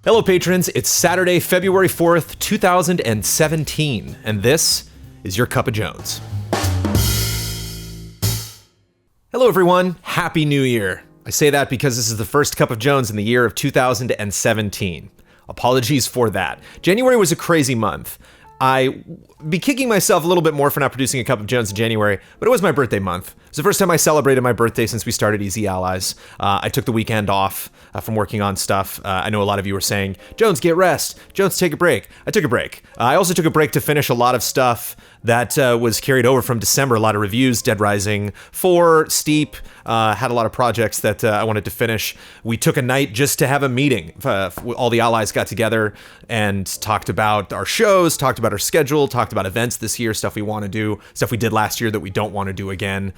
Hello, patrons. It's Saturday, February 4th, 2017, and this is your Cup of Jones. Hello, everyone. Happy New Year. I say that because this is the first Cup of Jones in the year of 2017. Apologies for that. January was a crazy month. I be kicking myself a little bit more for not producing a Cup of Jones in January, but it was my birthday month. It was the first time I celebrated my birthday since we started Easy Allies. I took the weekend off from working on stuff. I know a lot of you were saying, Jones, get rest. Jones, take a break. I took a break. I also took a break to finish a lot of stuff that was carried over from December. A lot of reviews, Dead Rising 4, Steep, had a lot of projects that I wanted to finish. We took a night just to have a meeting. All the allies got together and talked about our shows, talked about our schedule, talked about events this year, stuff we want to do, stuff we did last year that we don't want to do again.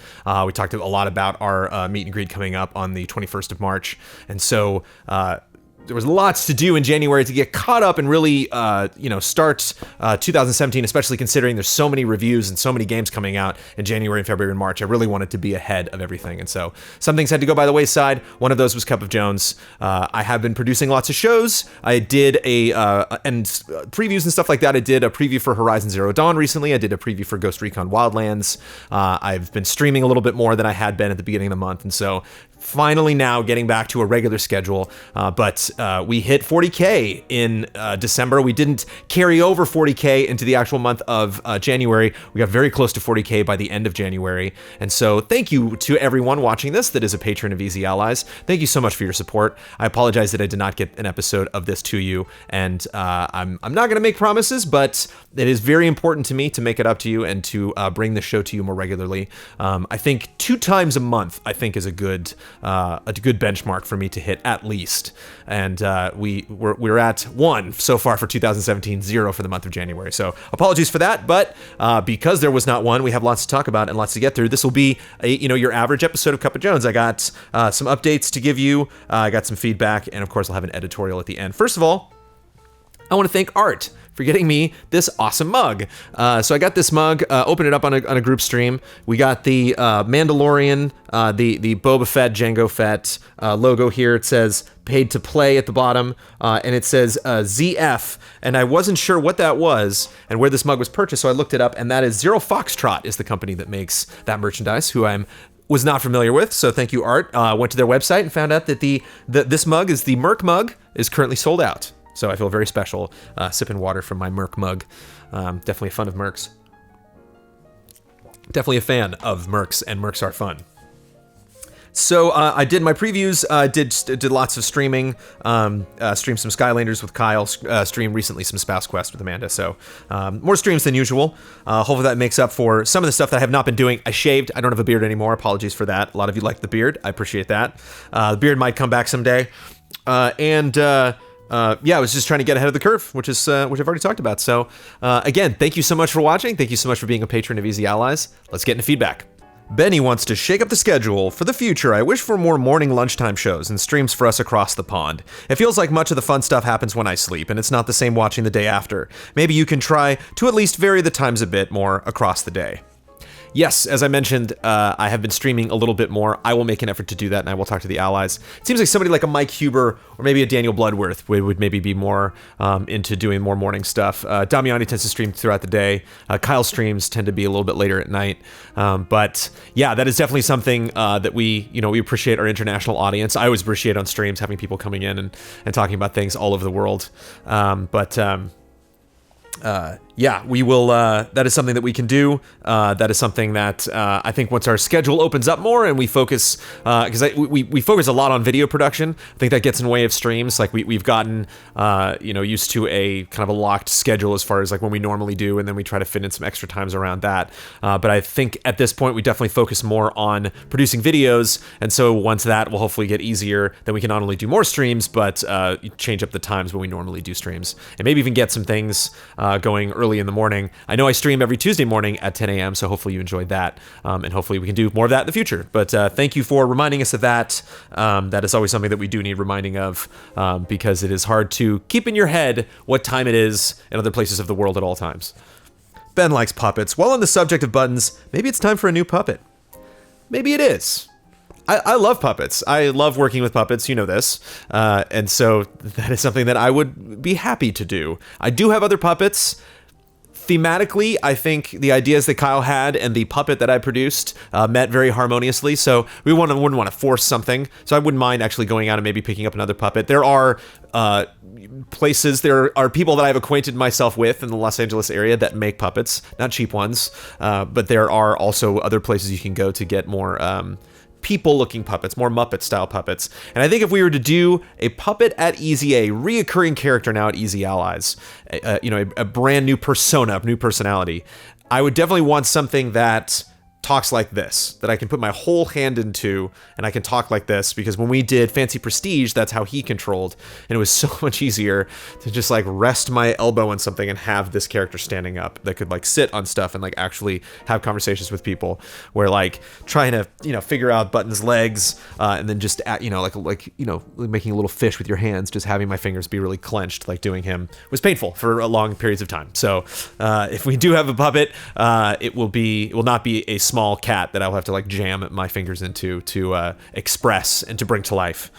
We talked a lot about our meet and greet coming up on the 21st of March. And so there was lots to do in January to get caught up and really, start 2017, especially considering there's so many reviews and so many games coming out in January and February and March. I really wanted to be ahead of everything. And so some things had to go by the wayside. One of those was Cup of Jones. I have been producing lots of shows. I did and previews and stuff like that. I did a preview for Horizon Zero Dawn recently. I did a preview for Ghost Recon Wildlands. I've been streaming a little bit more than I had been at the beginning of the month. And so finally now getting back to a regular schedule, but we hit 40K in December. We didn't carry over 40K into the actual month of January. We got very close to 40K by the end of January. And so thank you to everyone watching this that is a patron of Easy Allies. Thank you so much for your support. I apologize that I did not get an episode of this to you, and I'm not going to make promises, but it is very important to me to make it up to you and to bring the show to you more regularly. I think 2 times a month, I think, is a good benchmark for me to hit at least. And we're at 1 so far for 2017, 0 for the month of January. So apologies for that, but because there was not 1, we have lots to talk about and lots to get through. This will be your average episode of Cup of Jones. I got some updates to give you. I got some feedback, and of course I'll have an editorial at the end. First of all, I want to thank Art for getting me this awesome mug. So I got this mug, opened it up on a group stream. We got the Mandalorian, the Boba Fett, Jango Fett logo here. It says paid to play at the bottom, and it says ZF, and I wasn't sure what that was and where this mug was purchased, so I looked it up, and that is Zero Foxtrot is the company that makes that merchandise, who was not familiar with, so thank you, Art. Went to their website and found out that this mug is the Merc mug, is currently sold out. So I feel very special sipping water from my Merc mug. Definitely a fan of Mercs. Definitely a fan of Mercs, and Mercs are fun. So I did my previews, did lots of streaming, streamed some Skylanders with Kyle, streamed recently some Spouse Quest with Amanda, so more streams than usual. Hopefully that makes up for some of the stuff that I have not been doing. I shaved, I don't have a beard anymore, apologies for that. A lot of you like the beard, I appreciate that. The beard might come back someday. I was just trying to get ahead of the curve, which I've already talked about. So again, thank you so much for watching. Thank you so much for being a patron of Easy Allies. Let's get into feedback. Benny wants to shake up the schedule. For the future, I wish for more morning lunchtime shows and streams for us across the pond. It feels like much of the fun stuff happens when I sleep, and it's not the same watching the day after. Maybe you can try to at least vary the times a bit more across the day. Yes, as I mentioned, I have been streaming a little bit more. I will make an effort to do that, and I will talk to the allies. It seems like somebody like a Mike Huber or maybe a Daniel Bloodworth would maybe be more into doing more morning stuff. Damiani tends to stream throughout the day. Kyle's streams tend to be a little bit later at night. But yeah, that is definitely something that we appreciate our international audience. I always appreciate on streams having people coming in and talking about things all over the world. Yeah, we will, that is something that we can do. That is something that I think once our schedule opens up more and we focus, because we focus a lot on video production, I think that gets in the way of streams. Like we've gotten, used to a kind of a locked schedule as far as like when we normally do, and then we try to fit in some extra times around that. But I think at this point we definitely focus more on producing videos, and so once that will hopefully get easier, then we can not only do more streams, but change up the times when we normally do streams, and maybe even get some things going early in the morning. I know I stream every Tuesday morning at 10 a.m., so hopefully you enjoyed that, and hopefully we can do more of that in the future. But thank you for reminding us of that. That is always something that we do need reminding of, because it is hard to keep in your head what time it is in other places of the world at all times. Ben likes puppets. While on the subject of buttons, maybe it's time for a new puppet. Maybe it is. I love puppets. I love working with puppets. You know this. And so that is something that I would be happy to do. I do have other puppets. Thematically, I think the ideas that Kyle had and the puppet that I produced met very harmoniously. So we wouldn't want to force something. So I wouldn't mind actually going out and maybe picking up another puppet. There are places, there are people that I've acquainted myself with in the Los Angeles area that make puppets, not cheap ones. But there are also other places you can go to get more people-looking puppets, more Muppet-style puppets. And I think if we were to do a puppet at Easy A, reoccurring character now at Easy Allies, a brand new persona, new personality, I would definitely want something that talks like this, that I can put my whole hand into, and I can talk like this, because when we did Fancy Prestige, that's how he controlled, and it was so much easier to just like rest my elbow on something and have this character standing up that could like sit on stuff and like actually have conversations with people, where like trying to figure out Button's legs and then just making a little fish with your hands, just having my fingers be really clenched like doing him was painful for long periods of time. So if we do have a puppet, it will not be a small cat that I'll have to like jam my fingers into to express and to bring to life.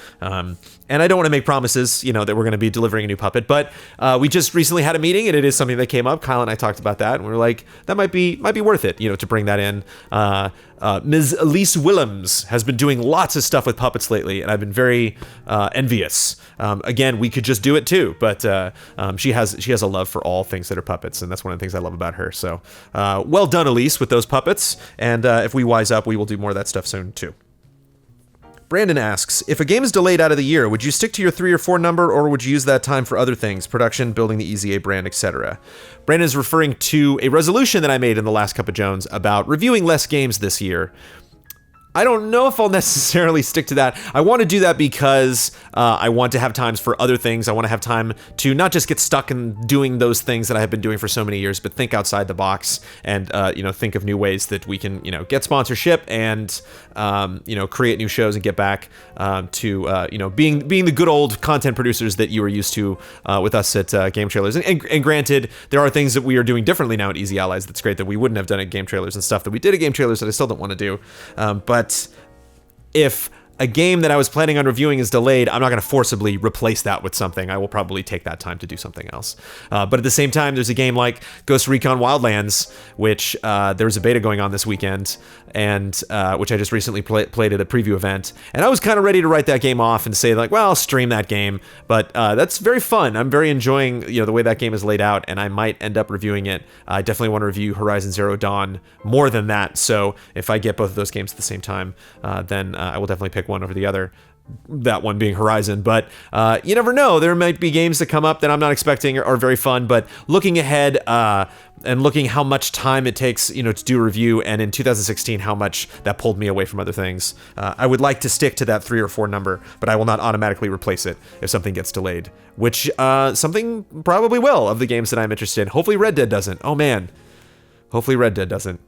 And I don't want to make promises, that we're going to be delivering a new puppet, but we just recently had a meeting and it is something that came up. Kyle and I talked about that and we were like, that might be worth it, to bring that in. Ms. Elise Willems has been doing lots of stuff with puppets lately, and I've been very envious. Again, we could just do it too, but she has a love for all things that are puppets, and that's one of the things I love about her. So, well done, Elise, with those puppets. And if we wise up, we will do more of that stuff soon too. Brandon asks, if a game is delayed out of the year, would you stick to your 3 or 4 number, or would you use that time for other things, production, building the Easy A brand, etc.? Brandon is referring to a resolution that I made in the last Cup of Jones about reviewing less games this year. I don't know if I'll necessarily stick to that. I want to do that because I want to have times for other things. I want to have time to not just get stuck in doing those things that I have been doing for so many years, but think outside the box and, think of new ways that we can, get sponsorship and, create new shows and get back to, being the good old content producers that you were used to with us at Game Trailers. And granted, there are things that we are doing differently now at Easy Allies that's great that we wouldn't have done at Game Trailers, and stuff that we did at Game Trailers that I still don't want to do. But if a game that I was planning on reviewing is delayed, I'm not going to forcibly replace that with something. I will probably take that time to do something else. But at the same time, there's a game like Ghost Recon Wildlands, which there's a beta going on this weekend, and which I just recently played at a preview event. And I was kind of ready to write that game off and say like, well, I'll stream that game. But that's very fun. I'm very enjoying the way that game is laid out, and I might end up reviewing it. I definitely want to review Horizon Zero Dawn more than that. So if I get both of those games at the same time, then I will definitely pick one over the other, that one being Horizon. But you never know, there might be games that come up that I'm not expecting are very fun. But looking ahead and looking how much time it takes to do a review, and in 2016 how much that pulled me away from other things, I would like to stick to that 3 or 4 number, but I will not automatically replace it if something gets delayed, which something probably will of the games that I'm interested in. Hopefully Red Dead doesn't. Oh man, hopefully Red Dead doesn't.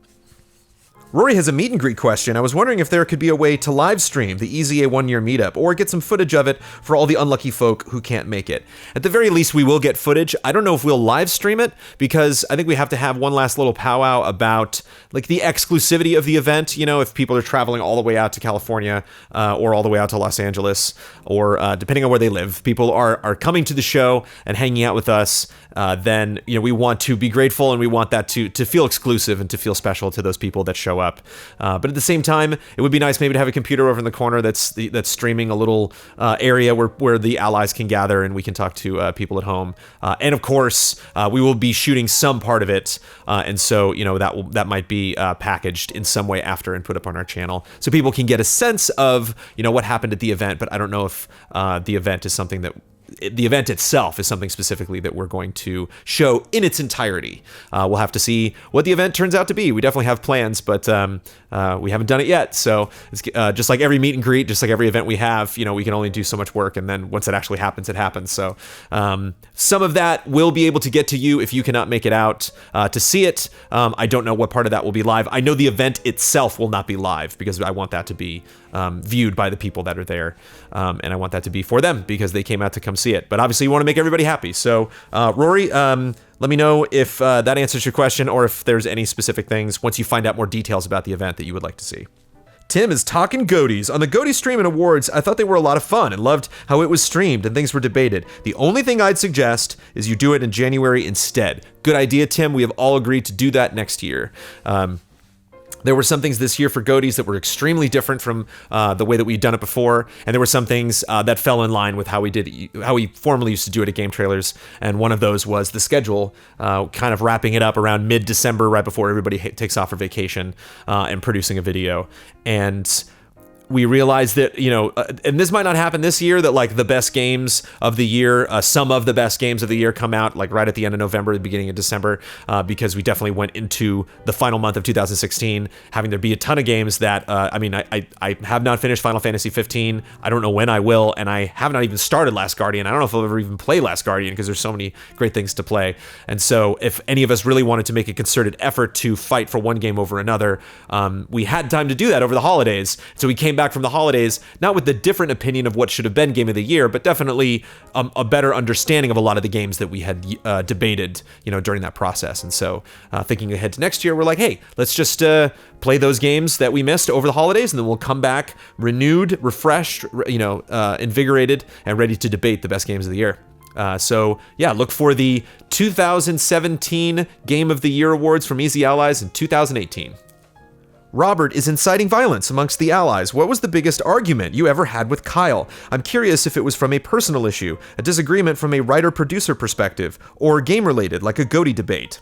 Rory has a meet and greet question. I was wondering if there could be a way to live stream the Easy A 1-year meetup, or get some footage of it for all the unlucky folk who can't make it. At the very least, we will get footage. I don't know if we'll live stream it, because I think we have to have one last little powwow about like the exclusivity of the event. If people are traveling all the way out to California or all the way out to Los Angeles, or depending on where they live, people are coming to the show and hanging out with us, then we want to be grateful, and we want that to feel exclusive and to feel special to those people that show up. But at the same time, it would be nice maybe to have a computer over in the corner that's streaming a little area where the allies can gather and we can talk to people at home. And of course, we will be shooting some part of it, and so that might be packaged in some way after and put up on our channel, so people can get a sense of what happened at the event. But I don't know if the event is something that. The event itself is something specifically that we're going to show in its entirety. We'll have to see what the event turns out to be. We definitely have plans, but we haven't done it yet. So it's just like every meet and greet, just like every event we have, we can only do so much work, and then once it actually happens, it happens. So some of that will be able to get to you if you cannot make it out to see it. I don't know what part of that will be live. I know the event itself will not be live, because I want that to be viewed by the people that are there, and I want that to be for them because they came out to come see it. But obviously you want to make everybody happy. So Rory, let me know if that answers your question, or if there's any specific things once you find out more details about the event that you would like to see. Tim is talking GOTYs. On the GOTY stream and awards, I thought they were a lot of fun and loved how it was streamed and things were debated. The only thing I'd suggest is you do it in January instead. Good idea, Tim. We have all agreed to do that next year. There were some things this year for GOTYs that were extremely different from the way that we'd done it before, and there were some things that fell in line with how we formerly used to do it at Game Trailers. And one of those was the schedule, kind of wrapping it up around mid-December, right before everybody takes off for vacation, and producing a video. And we realized that, and this might not happen this year, that like the best games of the year, some of the best games of the year come out like right at the end of November, the beginning of December, because we definitely went into the final month of 2016 having there be a ton of games that, I have not finished Final Fantasy 15. I don't know when I will, and I have not even started Last Guardian. I don't know if I'll ever even play Last Guardian because there's so many great things to play. And so if any of us really wanted to make a concerted effort to fight for one game over another, we had time to do that over the holidays. So we came back from the holidays, not with the different opinion of what should have been game of the year, but definitely a better understanding of a lot of the games that we had debated, during that process. And so thinking ahead to next year, we're like, hey, let's just play those games that we missed over the holidays, and then we'll come back renewed, refreshed, invigorated, and ready to debate the best games of the year. So look for the 2017 Game of the Year awards from Easy Allies in 2018. Robert is inciting violence amongst the allies. What was the biggest argument you ever had with Kyle? I'm curious if it was from a personal issue, a disagreement from a writer-producer perspective, or game-related, like a GOTY debate.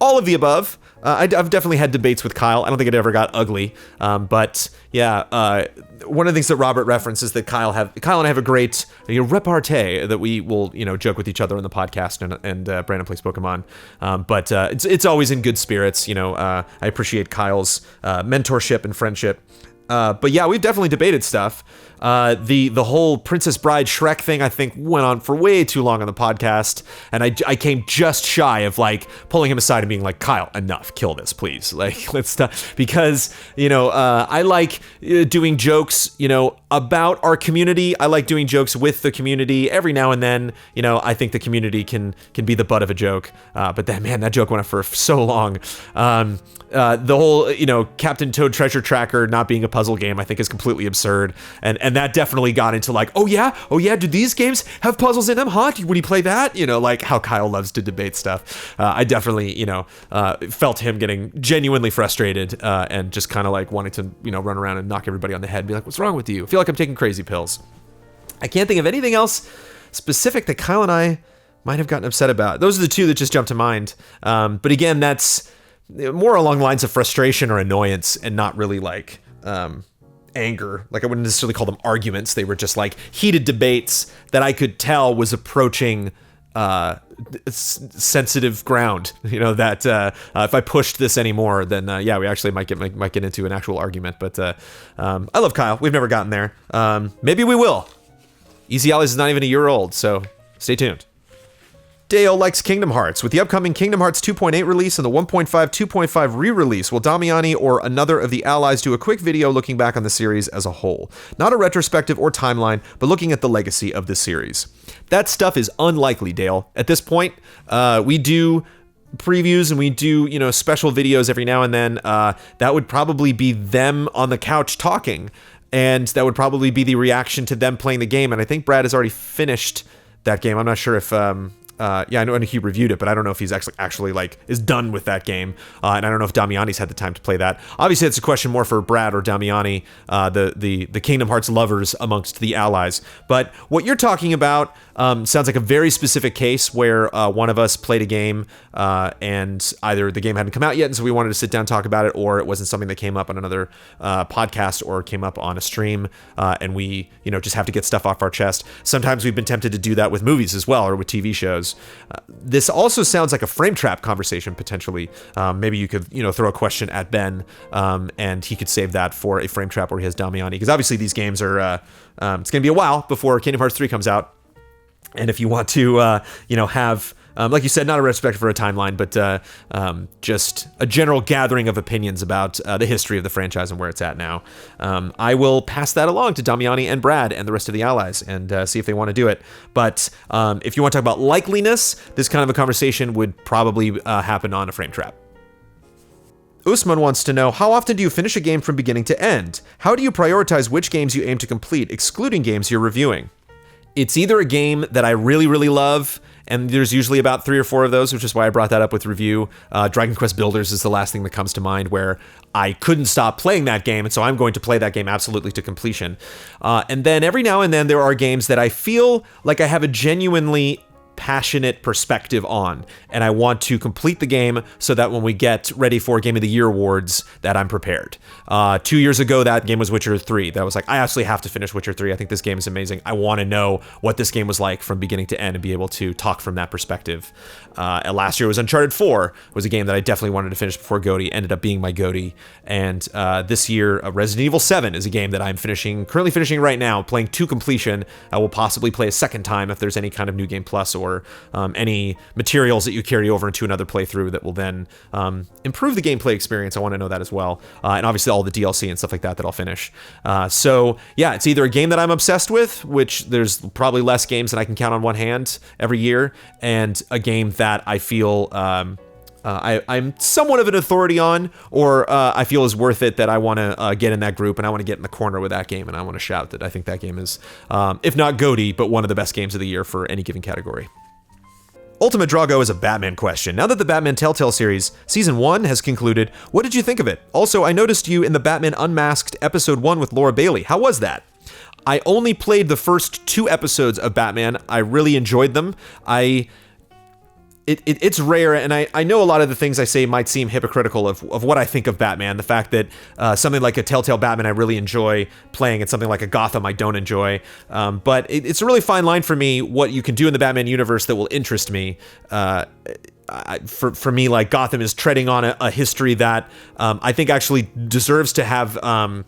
All of the above. I've definitely had debates with Kyle. I don't think it ever got ugly. But one of the things that Robert references that Kyle and I have a great repartee that we will joke with each other on the podcast and Brandon plays Pokemon. But it's always in good spirits. I appreciate Kyle's mentorship and friendship. But yeah, we've definitely debated stuff. The whole Princess Bride Shrek thing, I think, went on for way too long on the podcast, and I came just shy of like pulling him aside and being like, Kyle, enough, kill this, please. Like, let's stop, because I like doing jokes, about our community. I like doing jokes with the community every now and then. I think the community can be the butt of a joke. But then, man, that joke went on for so long. The whole, Captain Toad Treasure Tracker not being a puzzle game, I think is completely absurd. And that definitely got into like, oh yeah, do these games have puzzles in them, huh? Would you play that? Like how Kyle loves to debate stuff. I definitely, felt him getting genuinely frustrated, and just kind of like wanting to, run around and knock everybody on the head and be like, what's wrong with you? I feel like I'm taking crazy pills. I can't think of anything else specific that Kyle and I might have gotten upset about. Those are the two that just jumped to mind. But again, that's more along the lines of frustration or annoyance, and not really like anger. Like, I wouldn't necessarily call them arguments. They were just like heated debates that I could tell was approaching sensitive ground. That if I pushed this anymore, then we actually might get into an actual argument. But I love Kyle. We've never gotten there. Maybe we will. Easy Allies is not even a year old, so stay tuned. Dale likes Kingdom Hearts. With the upcoming Kingdom Hearts 2.8 release and the 1.5 2.5 re-release, will Damiani or another of the allies do a quick video looking back on the series as a whole? Not a retrospective or timeline, but looking at the legacy of the series. That stuff is unlikely, Dale. At this point, we do previews and we do, special videos every now and then. That would probably be them on the couch talking, and that would probably be the reaction to them playing the game. And I think Brad has already finished that game. I'm not sure if I know he reviewed it, but I don't know if he's actually like is done with that game, and I don't know if Damiani's had the time to play that. Obviously, it's a question more for Brad or Damiani, the Kingdom Hearts lovers amongst the allies. But what you're talking about sounds like a very specific case where one of us played a game and either the game hadn't come out yet, and so we wanted to sit down and talk about it, or it wasn't something that came up on another podcast or came up on a stream, and we just have to get stuff off our chest. Sometimes we've been tempted to do that with movies as well, or with TV shows. This also sounds like a frame trap conversation, potentially. Maybe you could, throw a question at Ben, and he could save that for a frame trap where he has Damiani. Because obviously these games are, it's going to be a while before Kingdom Hearts 3 comes out. And if you want to, have, like you said, not a retrospective for a timeline, but just a general gathering of opinions about the history of the franchise and where it's at now, I will pass that along to Damiani and Brad and the rest of the allies and see if they want to do it. But if you want to talk about likeliness, this kind of a conversation would probably happen on a frame trap. Usman wants to know, how often do you finish a game from beginning to end? How do you prioritize which games you aim to complete, excluding games you're reviewing? It's either a game that I really, really love, and there's usually about 3 or 4 of those, which is why I brought that up with review. Dragon Quest Builders is the last thing that comes to mind, where I couldn't stop playing that game, and so I'm going to play that game absolutely to completion. And then every now and then there are games that I feel like I have a genuinely passionate perspective on, and I want to complete the game so that when we get ready for Game of the Year awards, that I'm prepared. 2 years ago, that game was Witcher 3. That was like, I absolutely have to finish Witcher 3. I think this game is amazing. I want to know what this game was like from beginning to end and be able to talk from that perspective. Last year was Uncharted 4. It was a game that I definitely wanted to finish before GOTY, ended up being my GOTY. And this year, Resident Evil 7 is a game that I'm currently finishing right now, playing to completion. I will possibly play a second time if there's any kind of New Game Plus or any materials that you carry over into another playthrough that will then improve the gameplay experience. I want to know that as well. And obviously all the DLC and stuff like that I'll finish. So yeah, it's either a game that I'm obsessed with, which there's probably less games than I can count on one hand every year, and a game that I feel I'm somewhat of an authority on, or I feel is worth it, that I want to get in that group and I want to get in the corner with that game, and I want to shout that I think that game is, if not GOTY, but one of the best games of the year for any given category. Ultimate Drago is a Batman question. Now that the Batman Telltale series, Season 1, has concluded, what did you think of it? Also, I noticed you in the Batman Unmasked Episode 1 with Laura Bailey. How was that? I only played the first 2 episodes of Batman. I really enjoyed them. It's rare, and I know a lot of the things I say might seem hypocritical of what I think of Batman. The fact that something like a Telltale Batman I really enjoy playing, and something like a Gotham I don't enjoy. But it's a really fine line for me what you can do in the Batman universe that will interest me. For me, like, Gotham is treading on a history that I think actually deserves to have a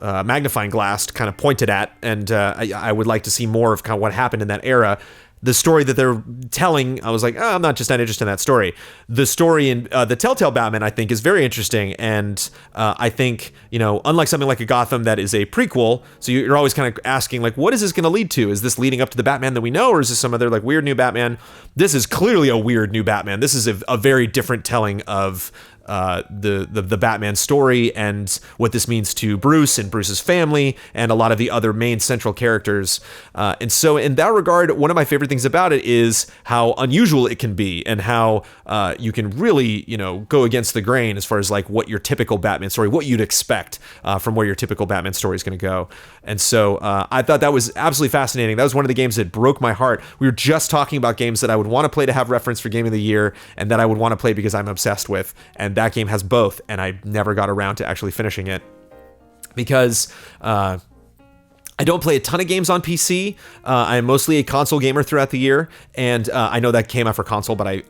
magnifying glass kind of pointed at, and I would like to see more of kind of what happened in that era. The story that they're telling, I was like, I'm not interested in that story. The story in the Telltale Batman, I think, is very interesting, and I think, unlike something like a Gotham that is a prequel, so you're always kind of asking, like, what is this going to lead to? Is this leading up to the Batman that we know, or is this some other, like, weird new Batman? This is clearly a weird new Batman. This is a very different telling of the Batman story and what this means to Bruce and Bruce's family and a lot of the other main central characters. And so in that regard, one of my favorite things about it is how unusual it can be, and how you can really, go against the grain as far as like what your typical Batman story, what you'd expect from where your typical Batman story is going to go. And so I thought that was absolutely fascinating. That was one of the games that broke my heart. We were just talking about games that I would want to play to have reference for Game of the Year, and that I would want to play because I'm obsessed with. And that game has both, and I never got around to actually finishing it because I don't play a ton of games on PC. I'm mostly a console gamer throughout the year, and I know that came out for console, but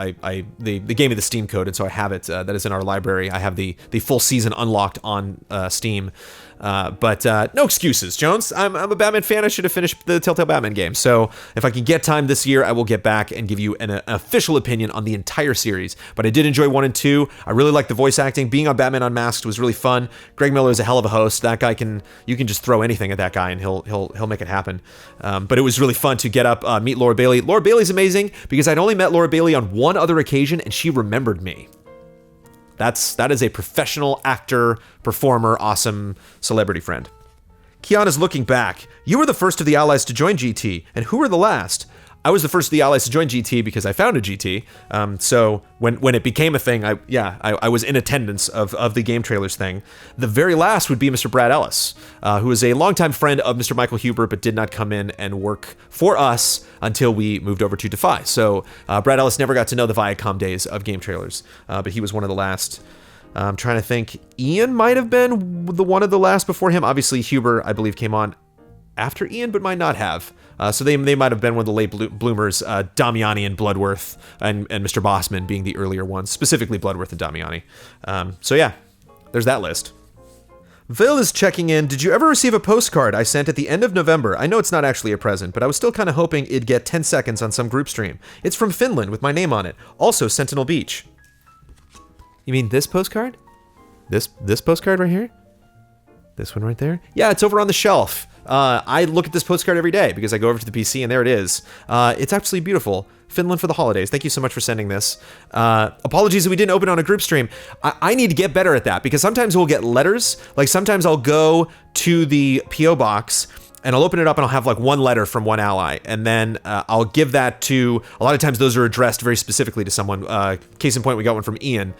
they gave me the Steam code, and so I have it. That is in our library. I have the full season unlocked on Steam. But no excuses, Jones. I'm a Batman fan. I should have finished the Telltale Batman game. So if I can get time this year, I will get back and give you an official opinion on the entire series. But I did enjoy 1 and 2. I really liked the voice acting. Being on Batman Unmasked was really fun. Greg Miller is a hell of a host. That guy you can just throw anything at that guy and he'll make it happen. But it was really fun to get up, meet Laura Bailey. Laura Bailey's amazing because I'd only met Laura Bailey on one other occasion, and she remembered me. That is a professional actor, performer, awesome celebrity friend. Kiana's looking back. You were the first of the allies to join GT, and who were the last? I was the first of the allies to join GT because I founded GT. So when it became a thing, I was in attendance of the game trailers thing. The very last would be Mr. Brad Ellis, who is a longtime friend of Mr. Michael Huber, but did not come in and work for us until we moved over to Defy. So Brad Ellis never got to know the Viacom days of game trailers, but he was one of the last. I'm trying to think. Ian might have been the one of the last before him. Obviously, Huber, I believe, came on after Ian, but might not have. So they might have been one of the late bloomers, Damiani and Bloodworth, and Mr. Bossman being the earlier ones, specifically Bloodworth and Damiani. So yeah, there's that list. Vil is checking in. Did you ever receive a postcard I sent at the end of November? I know it's not actually a present, but I was still kind of hoping it'd get 10 seconds on some group stream. It's from Finland with my name on it. Also Sentinel Beach. You mean this postcard? This postcard right here? This one right there? Yeah, it's over on the shelf. I look at this postcard every day because I go over to the PC and there it is. It's absolutely beautiful. Finland for the holidays. Thank you so much for sending this. Apologies that we didn't open on a group stream. I need to get better at that because sometimes we'll get letters. Like sometimes I'll go to the PO box and I'll open it up and I'll have like one letter from one ally. And then I'll give that to, a lot of times those are addressed very specifically to someone. Case in point, we got one from Ian,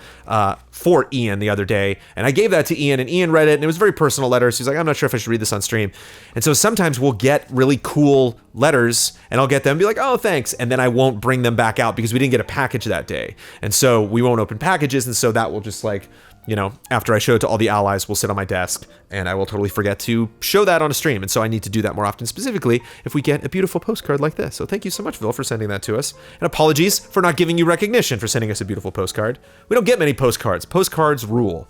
for Ian the other day. And I gave that to Ian and Ian read it and it was a very personal letter. So he's like, I'm not sure if I should read this on stream. And so sometimes we'll get really cool letters and I'll get them and be like, oh, thanks. And then I won't bring them back out because we didn't get a package that day. And so we won't open packages. And so that will just like, you know, after I show it to all the allies, we'll sit on my desk and I will totally forget to show that on a stream. And so I need to do that more often, specifically if we get a beautiful postcard like this. So thank you so much, Phil, for sending that to us. And apologies for not giving you recognition for sending us a beautiful postcard. We don't get many postcards. Postcards rule.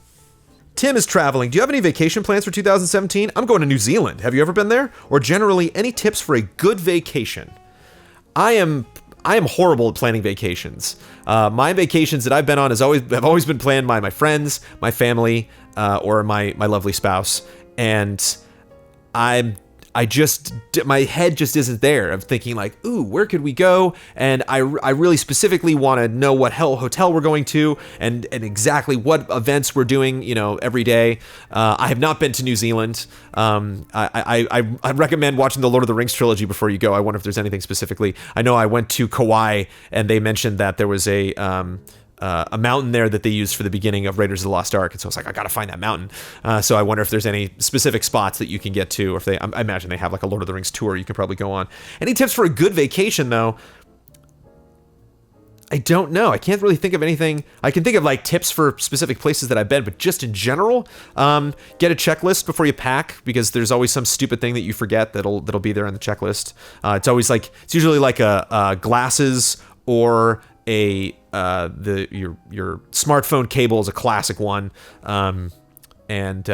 Tim is traveling. Do you have any vacation plans for 2017? I'm going to New Zealand. Have you ever been there? Or generally, any tips for a good vacation? I am horrible at planning vacations. My vacations that I've been on have always been planned by my friends, my family, or my lovely spouse. And my head just isn't there of thinking like, ooh, where could we go? And I really specifically want to know what hotel we're going to and exactly what events we're doing, you know, every day. I have not been to New Zealand. I recommend watching the Lord of the Rings trilogy before you go. I wonder if there's anything specifically. I know I went to Kauai and they mentioned that there was a mountain there that they used for the beginning of Raiders of the Lost Ark. And so I was like, I got to find that mountain. So I wonder if there's any specific spots that you can get to, or if I imagine they have like a Lord of the Rings tour you can probably go on. Any tips for a good vacation though? I don't know. I can't really think of anything. I can think of like tips for specific places that I've been, but just in general, get a checklist before you pack because there's always some stupid thing that you forget that'll be there on the checklist. It's usually like a glasses or your smartphone cable is a classic one, and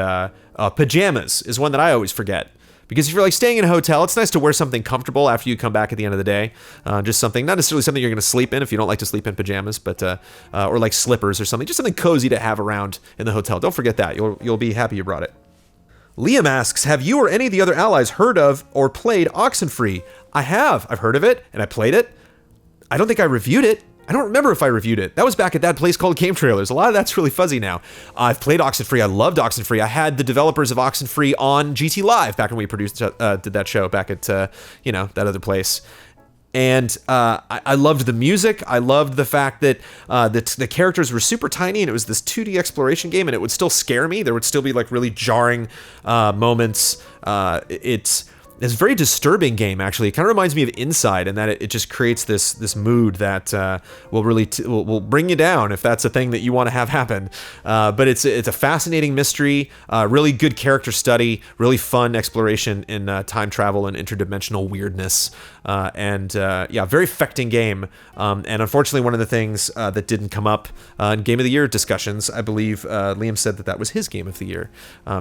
pajamas is one that I always forget. Because if you're like staying in a hotel, it's nice to wear something comfortable after you come back at the end of the day. Just something, not necessarily something you're going to sleep in if you don't like to sleep in pajamas, but or like slippers or something. Just something cozy to have around in the hotel. Don't forget that. You'll be happy you brought it. Liam asks, have you or any of the other allies heard of or played Oxenfree? I have. I've heard of it and I played it. I don't think I reviewed it. I don't remember if I reviewed it. That was back at that place called Game Trailers. A lot of that's really fuzzy now. I've played Oxenfree. I loved Oxenfree. I had the developers of Oxenfree on GT Live back when we did that show back at that other place. And I loved the music. I loved the fact that the characters were super tiny and it was this 2D exploration game and it would still scare me. There would still be like really jarring moments. It's a very disturbing game, actually. It kind of reminds me of Inside in that it just creates this mood that will really will bring you down if that's a thing that you want to have happen. But it's a fascinating mystery, really good character study, really fun exploration in time travel and interdimensional weirdness. Very affecting game. And unfortunately, one of the things that didn't come up in Game of the Year discussions, I believe Liam said that was his Game of the Year.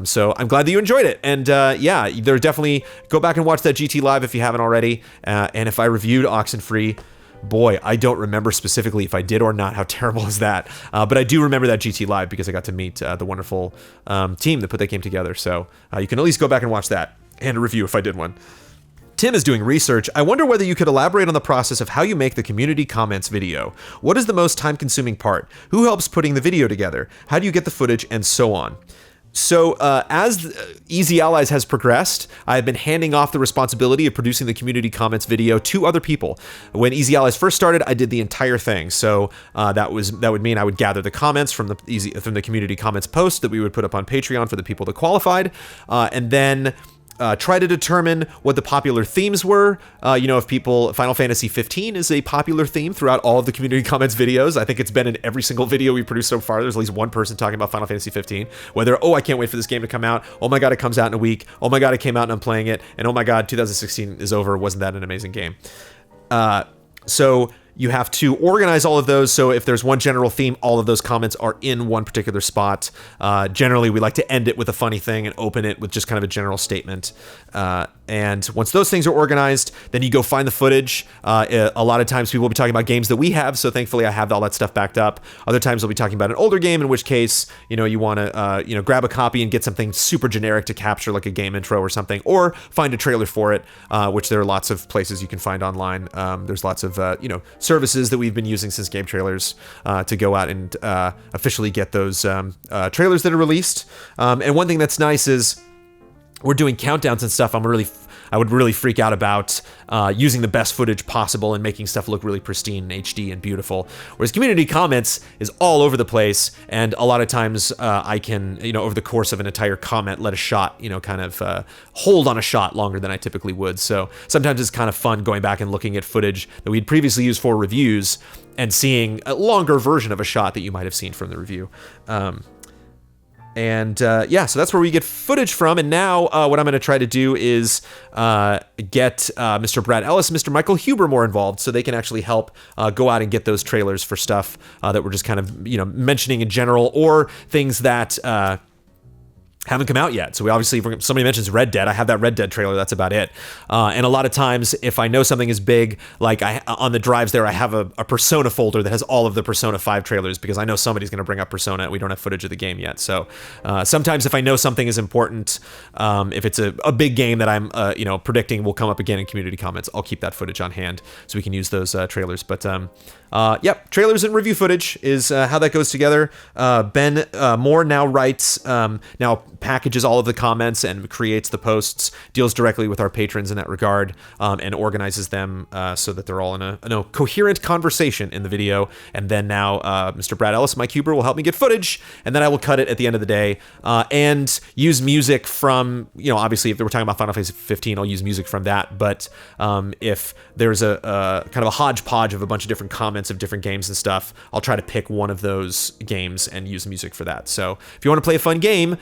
So I'm glad that you enjoyed it. And there definitely go back and watch that GT Live if you haven't already. And if I reviewed Oxenfree, boy, I don't remember specifically if I did or not. How terrible is that? But I do remember that GT Live because I got to meet the wonderful team that put that game together. So you can at least go back and watch that and a review if I did one. Tim is doing research. I wonder whether you could elaborate on the process of how you make the community comments video. What is the most time-consuming part? Who helps putting the video together? How do you get the footage? And so on. So as Easy Allies has progressed, I've been handing off the responsibility of producing the community comments video to other people. When Easy Allies first started, I did the entire thing. So that would mean I would gather the comments from the community comments post that we would put up on Patreon for the people that qualified, and then try to determine what the popular themes were. If Final Fantasy 15 is a popular theme throughout all of the community comments videos. I think it's been in every single video we've produced so far. There's at least one person talking about Final Fantasy 15. Whether, I can't wait for this game to come out. Oh my God, it comes out in a week. Oh my God, it came out and I'm playing it. And oh my God, 2016 is over. Wasn't that an amazing game? So You have to organize all of those, so if there's one general theme, all of those comments are in one particular spot. Generally, we like to end it with a funny thing and open it with just kind of a general statement. And once those things are organized, then you go find the footage. A lot of times people will be talking about games that we have, so thankfully I have all that stuff backed up. Other times they'll be talking about an older game, in which case, you want to grab a copy and get something super generic to capture, like a game intro or something, or find a trailer for it, which there are lots of places you can find online. There's lots of services that we've been using since Game Trailers to go out and officially get those trailers that are released. And one thing that's nice is we're doing countdowns and stuff. I would really freak out about using the best footage possible and making stuff look really pristine and HD and beautiful. Whereas community comments is all over the place, and a lot of times I can, over the course of an entire comment, let a shot, hold on a shot longer than I typically would. So sometimes it's kind of fun going back and looking at footage that we'd previously used for reviews and seeing a longer version of a shot that you might have seen from the review. So that's where we get footage from. And now what I'm going to try to do is get Mr. Brad Ellis and Mr. Michael Huber more involved, so they can actually help go out and get those trailers for stuff that we're just kind of mentioning in general, or things that haven't come out yet. So we obviously, if somebody mentions Red Dead, I have that Red Dead trailer, that's about it. And a lot of times, if I know something is big, like on the drives there, I have a Persona folder that has all of the Persona 5 trailers, because I know somebody's going to bring up Persona and we don't have footage of the game yet. So sometimes if I know something is important, if it's a big game that I'm predicting will come up again in community comments, I'll keep that footage on hand so we can use those trailers. But trailers and review footage is how that goes together. Ben Moore now writes, packages all of the comments and creates the posts, deals directly with our patrons in that regard, and organizes them so that they're all in a coherent conversation in the video. And then now Mr. Brad Ellis, Mike Huber, will help me get footage, and then I will cut it at the end of the day and use music from, obviously if we're talking about Final Fantasy 15, I'll use music from that. But if there's a kind of a hodgepodge of a bunch of different comments of different games and stuff, I'll try to pick one of those games and use music for that. So if you want to play a fun game,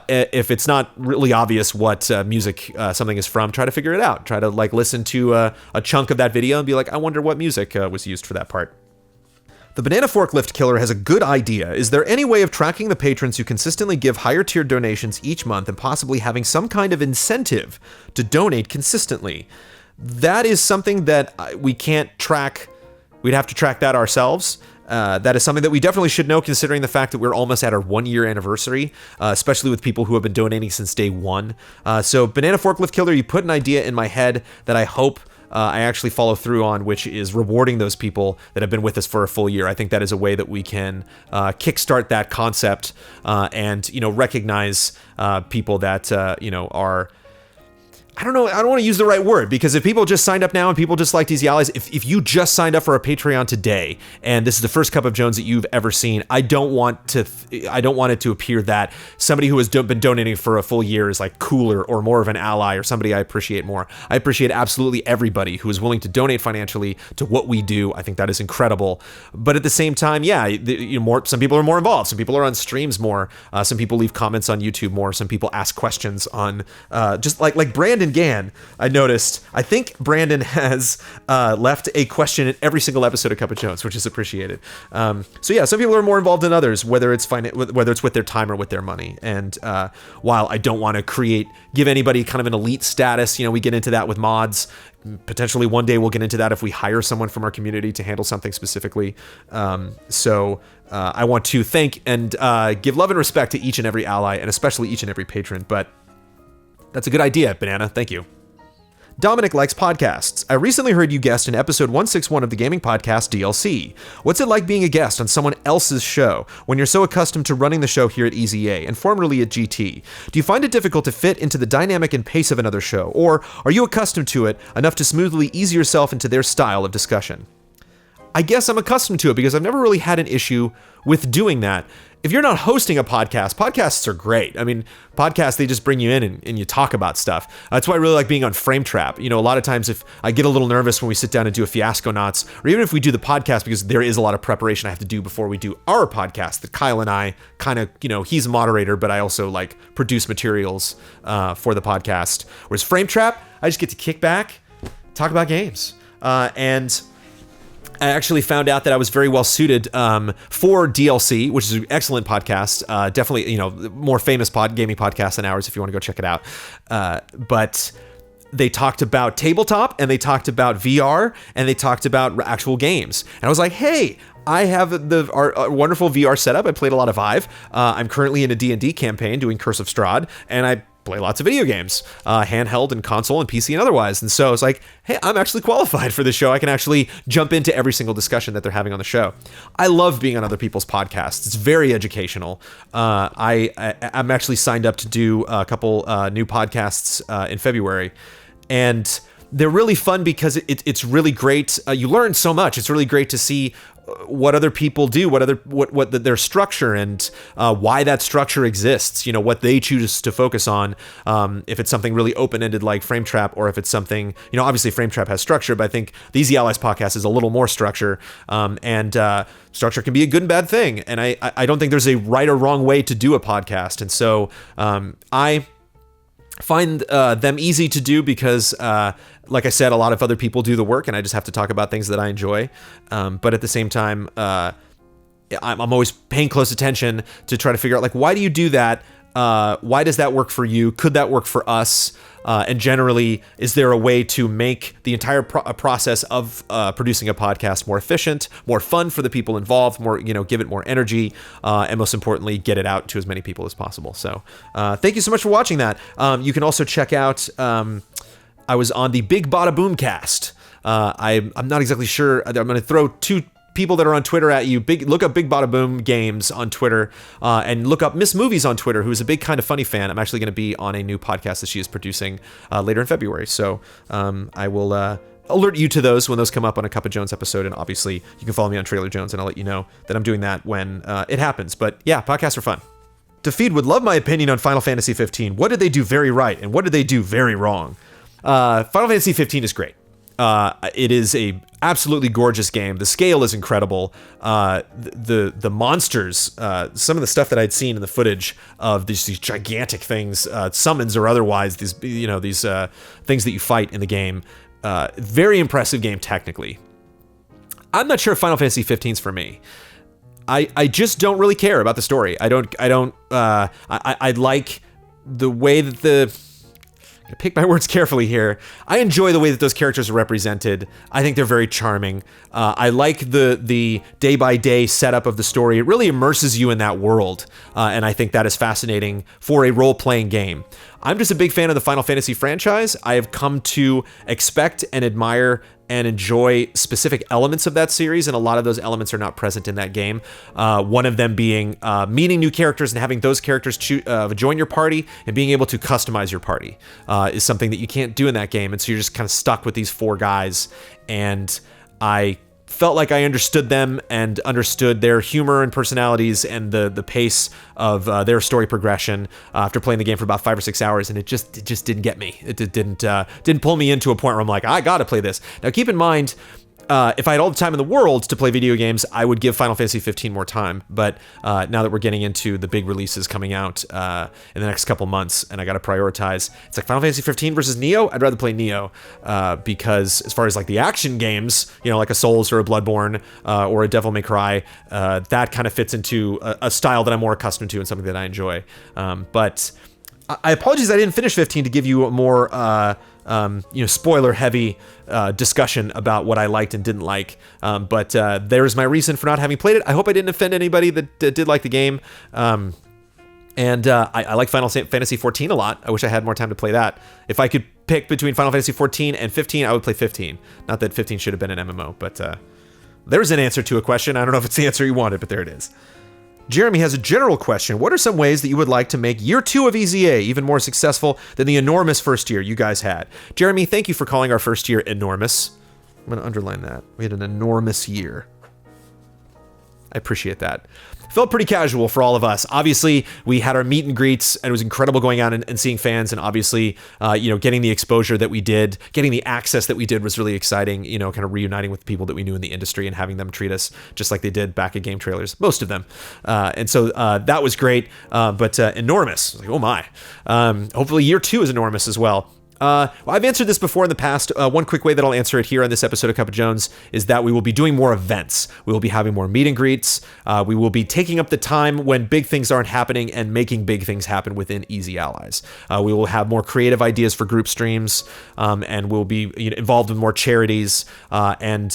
if it's not really obvious what music something is from, try to figure it out. Try to listen to a chunk of that video and be like, I wonder what music was used for that part. The Banana Forklift Killer has a good idea. Is there any way of tracking the patrons who consistently give higher tier donations each month and possibly having some kind of incentive to donate consistently? That is something that we can't track. We'd have to track that ourselves. That is something that we definitely should know, considering the fact that we're almost at our 1-year anniversary, especially with people who have been donating since day one. So Banana Forklift Killer, you put an idea in my head that I hope I actually follow through on, which is rewarding those people that have been with us for a full year. I think that is a way that we can kickstart that concept and recognize people that are. I don't know. I don't want to use the right word, because if people just signed up now and people just like Easy Allies, if you just signed up for a Patreon today and this is the first Cup of Jones that you've ever seen, I don't want it to appear that somebody who has been donating for a full year is cooler or more of an ally or somebody I appreciate more. I appreciate absolutely everybody who is willing to donate financially to what we do. I think that is incredible. But at the same time, some people are more involved. Some people are on streams more. Some people leave comments on YouTube more. Some people ask questions on just like Brandon Gann, I noticed. I think Brandon has left a question in every single episode of Cup of Jones, which is appreciated. Some people are more involved than others, whether it's with their time or with their money. And while I don't want to give anybody kind of an elite status, we get into that with mods. Potentially one day we'll get into that if we hire someone from our community to handle something specifically. I want to thank and give love and respect to each and every ally, and especially each and every patron. But that's a good idea, Banana. Thank you. Dominic likes podcasts. I recently heard you guest in episode 161 of the gaming podcast DLC. What's it like being a guest on someone else's show when you're so accustomed to running the show here at EZA and formerly at GT? Do you find it difficult to fit into the dynamic and pace of another show, or are you accustomed to it enough to smoothly ease yourself into their style of discussion? I guess I'm accustomed to it because I've never really had an issue with doing that. If you're not hosting a podcast, podcasts are great. I mean, podcasts, they just bring you in and you talk about stuff. That's why I really like being on Frame Trap. A lot of times if I get a little nervous when we sit down and do a Fiasco Knots, or even if we do the podcast, because there is a lot of preparation I have to do before we do our podcast that Kyle and I kind of, he's a moderator, but I also produce materials for the podcast. Whereas Frame Trap, I just get to kick back, talk about games. And I actually found out that I was very well suited for DLC, which is an excellent podcast. Definitely, more famous gaming podcast than ours if you want to go check it out. But they talked about tabletop, and they talked about VR, and they talked about actual games. And I was like, hey, I have our wonderful VR setup. I played a lot of Vive. I'm currently in a D&D campaign doing Curse of Strahd, and I play lots of video games, handheld and console and PC and otherwise. And so it's like, hey, I'm actually qualified for this show. I can actually jump into every single discussion that they're having on the show. I love being on other people's podcasts. It's very educational. I'm actually signed up to do a couple new podcasts in February. And they're really fun because it's really great. You learn so much. It's really great to see what other people do, what their structure and why that structure exists. What they choose to focus on. If it's something really open-ended like Frame Trap, or if it's something, obviously Frame Trap has structure, but I think the Easy Allies podcast is a little more structure. And structure can be a good and bad thing. And I don't think there's a right or wrong way to do a podcast. And so I find them easy to do because, like I said, a lot of other people do the work, and I just have to talk about things that I enjoy. But at the same time, I'm always paying close attention to try to figure out, why do you do that? Why does that work for you? Could that work for us? And generally, is there a way to make the entire process of producing a podcast more efficient, more fun for the people involved, more, give it more energy, and most importantly, get it out to as many people as possible. So thank you so much for watching that. You can also check out, I was on the Big Bada Boom cast. I'm not exactly sure. I'm going to throw two people that are on Twitter at you. Look up Big Bada Boom Games on Twitter, and look up Miss Movies on Twitter, who's a big Kind of Funny fan. I'm actually going to be on a new podcast that she is producing later in February. So I will alert you to those when those come up on a Cup of Jones episode. And obviously, you can follow me on Trailer Jones, and I'll let you know that I'm doing that when it happens. But yeah, podcasts are fun. Defeat would love my opinion on Final Fantasy 15. What did they do very right, and what did they do very wrong? Final Fantasy 15 is great. It is a absolutely gorgeous game. The scale is incredible. The monsters, some of the stuff that I'd seen in the footage of these gigantic things, summons or otherwise, these things that you fight in the game. Very impressive game technically. I'm not sure if Final Fantasy 15's for me. I just don't really care about the story. I like the way that I pick my words carefully here. I enjoy the way that those characters are represented. I think they're very charming. I like the day-by-day setup of the story. It really immerses you in that world, and I think that is fascinating for a role-playing game. I'm just a big fan of the Final Fantasy franchise. I have come to expect and admire and enjoy specific elements of that series, and a lot of those elements are not present in that game. One of them being meeting new characters and having those characters join your party, and being able to customize your party is something that you can't do in that game, and so you're just kind of stuck with these four guys, and I felt like I understood them and understood their humor and personalities and the pace of their story progression after playing the game for about 5 or 6 hours, and it just didn't get me. It didn't pull me into a point where I'm like, I gotta play this. Now keep in mind, if I had all the time in the world to play video games, I would give Final Fantasy 15 more time. But now that we're getting into the big releases coming out in the next couple months, and I got to prioritize, it's like Final Fantasy 15 versus Neo. I'd rather play Neo because as far as like the action games, like a Souls or a Bloodborne or a Devil May Cry, that kind of fits into a style that I'm more accustomed to and something that I enjoy. But I apologize I didn't finish 15 to give you a more spoiler-heavy discussion about what I liked and didn't like. But there's my reason for not having played it. I hope I didn't offend anybody that did like the game. And I like Final Fantasy 14 a lot. I wish I had more time to play that. If I could pick between Final Fantasy 14 and 15, I would play 15. Not that 15 should have been an MMO, but there's an answer to a question. I don't know if it's the answer you wanted, but there it is. Jeremy has a general question. What are some ways that you would like to make year 2 of EZA even more successful than the enormous first year you guys had? Jeremy, thank you for calling our first year enormous. I'm going to underline that. We had an enormous year. I appreciate that. Felt pretty casual for all of us. Obviously, we had our meet and greets, and it was incredible going out and seeing fans, and obviously, getting the exposure that we did, getting the access that we did was really exciting, kind of reuniting with people that we knew in the industry and having them treat us just like they did back at Game Trailers, most of them. And so that was great, but enormous. Like, oh my. Hopefully year 2 is enormous as well. I've answered this before in the past. One quick way that I'll answer it here on this episode of Cup of Jones is that we will be doing more events. We will be having more meet and greets. We will be taking up the time when big things aren't happening and making big things happen within Easy Allies. We will have more creative ideas for group streams, and we'll be involved in more charities and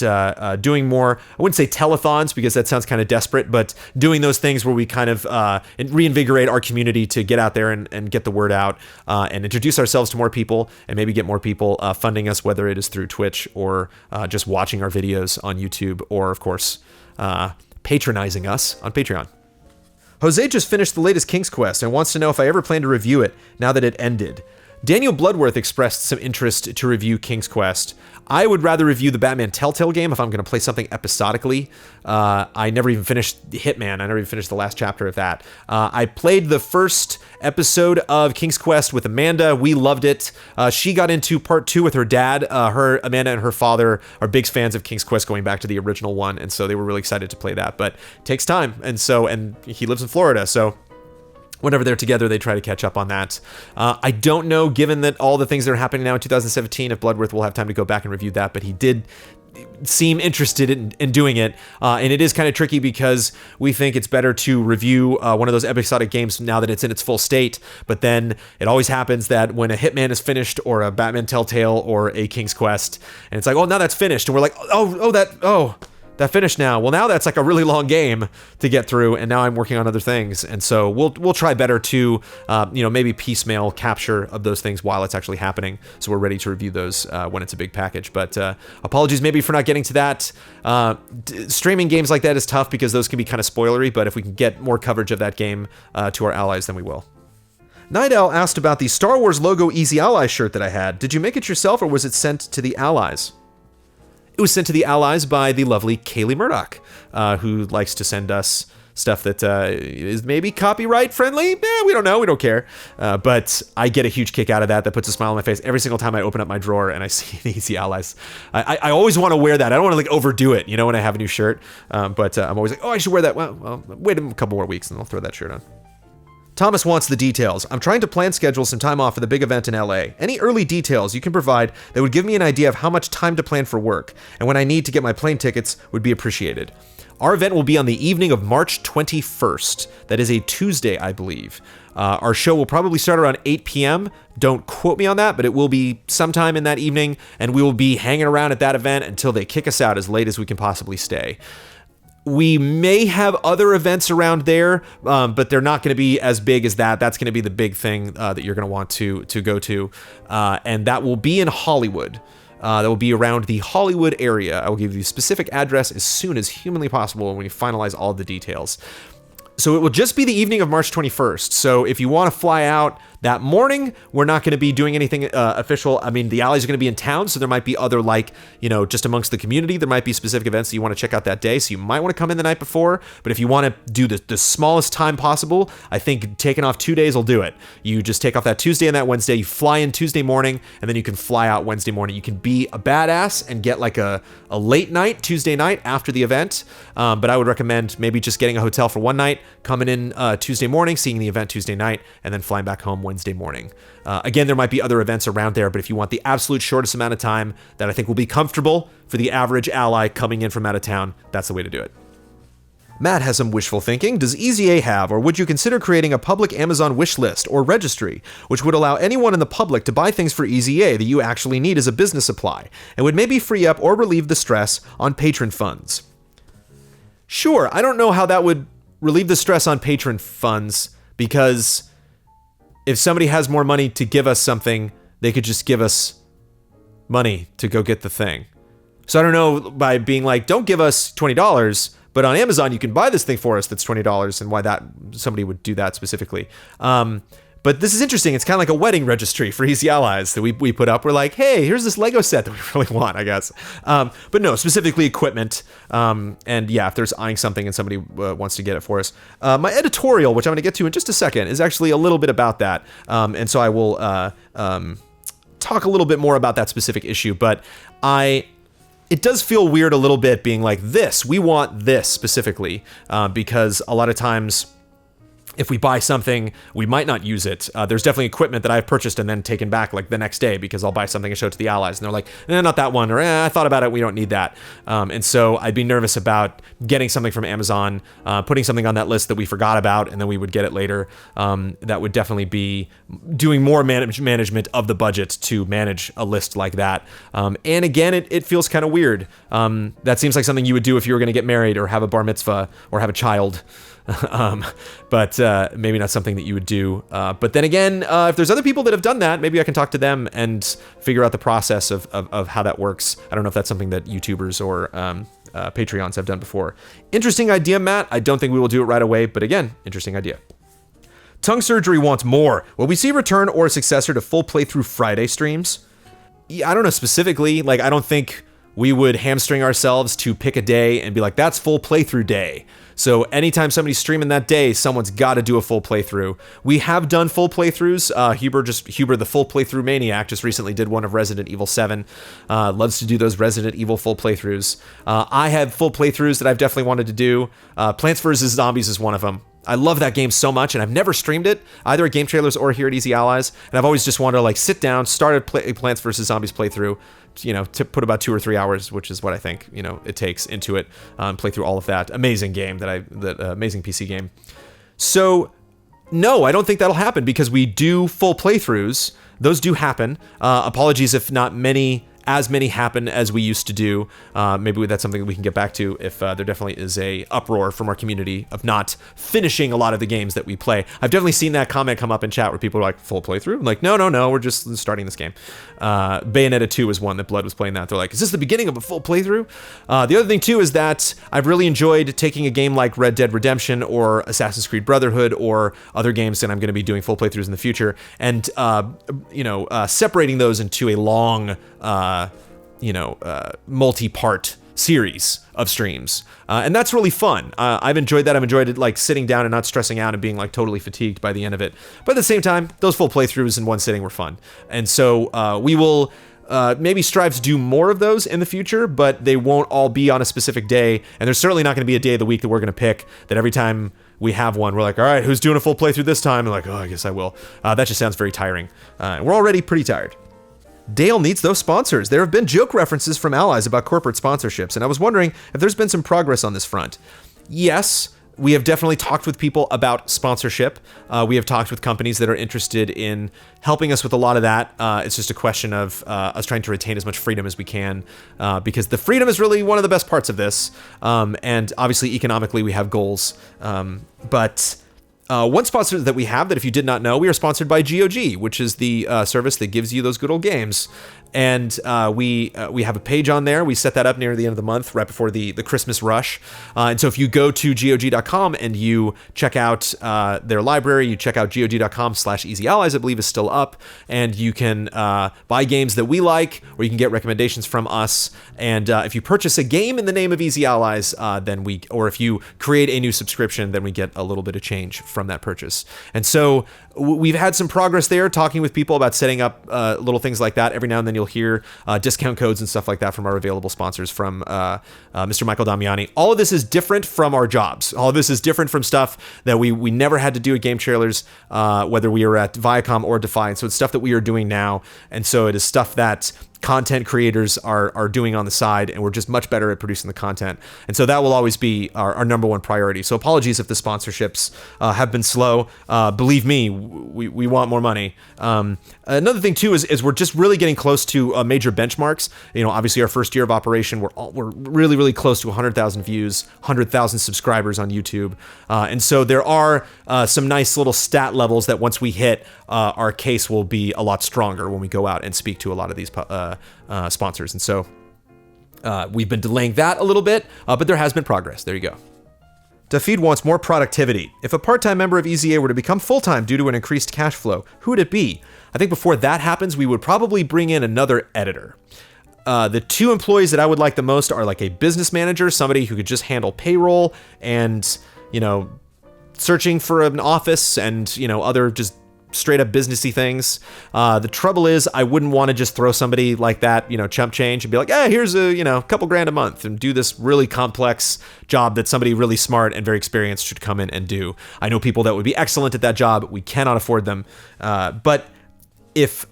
doing more, I wouldn't say telethons because that sounds kind of desperate, but doing those things where we kind of reinvigorate our community to get out there and get the word out and introduce ourselves to more people and maybe get more people funding us, whether it is through Twitch or just watching our videos on YouTube or, of course, patronizing us on Patreon. Jose just finished the latest King's Quest and wants to know if I ever plan to review it now that it ended. Daniel Bloodworth expressed some interest to review King's Quest. I would rather review the Batman Telltale game if I'm going to play something episodically. I never even finished Hitman. I never even finished the last chapter of that. I played the first episode of King's Quest with Amanda. We loved it. She got into part 2 with her dad. Amanda and her father are big fans of King's Quest going back to the original one, and so they were really excited to play that. But it takes time, and he lives in Florida, so whenever they're together, they try to catch up on that. I don't know, given that all the things that are happening now in 2017, if Bloodworth will have time to go back and review that, but he did seem interested in doing it. And it is kind of tricky because we think it's better to review one of those episodic games now that it's in its full state. But then it always happens that when a Hitman is finished or a Batman Telltale or a King's Quest, and it's like, oh, now that's finished. And we're like, that finished now. Well, now that's like a really long game to get through, and now I'm working on other things. And so we'll try better to, maybe piecemeal capture of those things while it's actually happening. So we're ready to review those when it's a big package. But apologies maybe for not getting to that. Streaming games like that is tough because those can be kind of spoilery, but if we can get more coverage of that game to our allies, then we will. Night Owl asked about the Star Wars logo Easy Ally shirt that I had. Did you make it yourself or was it sent to the allies? It was sent to the allies by the lovely Kaylee Murdoch, who likes to send us stuff that is maybe copyright friendly. We don't know. We don't care. But I get a huge kick out of that. That puts a smile on my face every single time I open up my drawer and I see the Easy Allies. I always want to wear that. I don't want to overdo it, when I have a new shirt. But I'm always like, oh, I should wear that. Well, wait a couple more weeks and I'll throw that shirt on. Thomas wants the details. I'm trying to schedule some time off for the big event in LA. Any early details you can provide that would give me an idea of how much time to plan for work, and when I need to get my plane tickets would be appreciated. Our event will be on the evening of March 21st. That is a Tuesday, I believe. Our show will probably start around 8 p.m. Don't quote me on that, but it will be sometime in that evening, and we will be hanging around at that event until they kick us out as late as we can possibly stay. We may have other events around there, but they're not going to be as big as that. That's going to be the big thing that you're going to want to go to, and that will be in Hollywood. That will be around the Hollywood area. I will give you the specific address as soon as humanly possible when we finalize all the details. So it will just be the evening of March 21st. So if you want to fly out that morning, we're not going to be doing anything official. I mean, the allies are going to be in town, so there might be other, just amongst the community, there might be specific events that you want to check out that day, so you might want to come in the night before. But if you want to do the smallest time possible, I think taking off 2 days will do it. You just take off that Tuesday and that Wednesday, you fly in Tuesday morning, and then you can fly out Wednesday morning. You can be a badass and get a late night, Tuesday night after the event. But I would recommend maybe just getting a hotel for one night, coming in Tuesday morning, seeing the event Tuesday night, and then flying back home Wednesday morning. Again, there might be other events around there, but if you want the absolute shortest amount of time that I think will be comfortable for the average ally coming in from out of town, that's the way to do it. Matt has some wishful thinking. Does Easy A have, or would you consider creating a public Amazon wish list or registry, which would allow anyone in the public to buy things for Easy A that you actually need as a business supply, and would maybe free up or relieve the stress on patron funds? Sure, I don't know how that would relieve the stress on patron funds, because if somebody has more money to give us something, they could just give us money to go get the thing. So I don't know, by being like, don't give us $20, but on Amazon you can buy this thing for us that's $20, and why that somebody would do that specifically. But this is interesting. It's kind of like a wedding registry for Easy Allies that we put up. We're like, hey, here's this Lego set that we really want, I guess. But no, specifically equipment. And yeah, if there's eyeing something and somebody wants to get it for us. My editorial, which I'm going to get to in just a second, is actually a little bit about that. And so I will talk a little bit more about that specific issue. But it does feel weird a little bit being like, we want this specifically, because a lot of times if we buy something, we might not use it. There's definitely equipment that I've purchased and then taken back like the next day because I'll buy something and show it to the allies. And they're like, not that one. Or I thought about it. We don't need that. And so I'd be nervous about getting something from Amazon, putting something on that list that we forgot about, and then we would get it later. That would definitely be doing more management of the budget to manage a list like that. And again, it feels kind of weird. That seems like something you would do if you were going to get married or have a bar mitzvah or have a child. But maybe not something that you would do. But then again, if there's other people that have done that, maybe I can talk to them and figure out the process of how that works. I don't know if that's something that YouTubers or Patreons have done before. Interesting idea, Matt. I don't think we will do it right away, but again, interesting idea. Tongue Surgery wants more. Will we see a return or a successor to full playthrough Friday streams? Yeah, I don't know specifically. Like, I don't think we would hamstring ourselves to pick a day and be like, that's full playthrough day. So anytime somebody's streaming that day, someone's got to do a full playthrough. We have done full playthroughs. Huber, the full playthrough maniac, just recently did one of Resident Evil 7. Loves to do those Resident Evil full playthroughs. I have full playthroughs that I've definitely wanted to do. Plants vs. Zombies is one of them. I love that game so much, and I've never streamed it, either at Game Trailers or here at Easy Allies. And I've always just wanted to like sit down, start a Plants vs. Zombies playthrough, to put about 2 or 3 hours, which is what I think, it takes into it, play through all of that. Amazing game amazing PC game. So no, I don't think that'll happen because we do full playthroughs. Those do happen. Apologies if not as many happen as we used to do. Maybe that's something that we can get back to if there definitely is a uproar from our community of not finishing a lot of the games that we play. I've definitely seen that comment come up in chat where people are like, full playthrough? I'm like, no, we're just starting this game. Bayonetta 2 was one that Blood was playing that. They're like, is this the beginning of a full playthrough? The other thing too is that I've really enjoyed taking a game like Red Dead Redemption or Assassin's Creed Brotherhood or other games that I'm going to be doing full playthroughs in the future and, separating those into a long, multi-part series of streams. And that's really fun. I've enjoyed that. I've enjoyed it, like sitting down and not stressing out and being like totally fatigued by the end of it. But at the same time, those full playthroughs in one sitting were fun. And so we will maybe strive to do more of those in the future, but they won't all be on a specific day. And there's certainly not going to be a day of the week that we're going to pick that every time we have one, we're like, all right, who's doing a full playthrough this time? And like, oh, I guess I will. That just sounds very tiring. And we're already pretty tired. Dale needs those sponsors. There have been joke references from allies about corporate sponsorships, and I was wondering if there's been some progress on this front. Yes, we have definitely talked with people about sponsorship. We have talked with companies that are interested in helping us with a lot of that. It's just a question of us trying to retain as much freedom as we can, because the freedom is really one of the best parts of this. And obviously, economically, we have goals. But one sponsor that we have that if you did not know, we are sponsored by GOG, which is the service that gives you those good old games. And we have a page on there. We set that up near the end of the month, right before the Christmas rush. And so if you go to GOG.com and you check out their library, you check out GOG.com/EasyAllies, I believe is still up, and you can buy games that we like, or you can get recommendations from us. And if you purchase a game in the name of Easy Allies, or if you create a new subscription, then we get a little bit of change from that purchase. And so we've had some progress there, talking with people about setting up little things like that. Every now and then you'll hear discount codes and stuff like that from our available sponsors, from Mr. Michael Damiani. All of this is different from our jobs. All of this is different from stuff that we never had to do at Game Trailers, whether we were at Viacom or Defiant. So it's stuff that we are doing now. And so it is stuff that content creators are doing on the side, and we're just much better at producing the content. And so that will always be our number one priority. So apologies if the sponsorships have been slow. Believe me, we want more money. Another thing too is we're just really getting close to major benchmarks. Obviously our first year of operation, we're really, really close to 100,000 views, 100,000 subscribers on YouTube. And so there are some nice little stat levels that once we hit, our case will be a lot stronger when we go out and speak to a lot of these sponsors. And so we've been delaying that a little bit, but there has been progress. There you go. Dafid wants more productivity. If a part-time member of EZA were to become full-time due to an increased cash flow, who would it be? I think before that happens, we would probably bring in another editor. The two employees that I would like the most are like a business manager, somebody who could just handle payroll and, searching for an office and, other just straight up businessy things. The trouble is I wouldn't want to just throw somebody like that, chump change and be like, here's a, couple grand a month and do this really complex job that somebody really smart and very experienced should come in and do. I know people that would be excellent at that job. We cannot afford them. But if,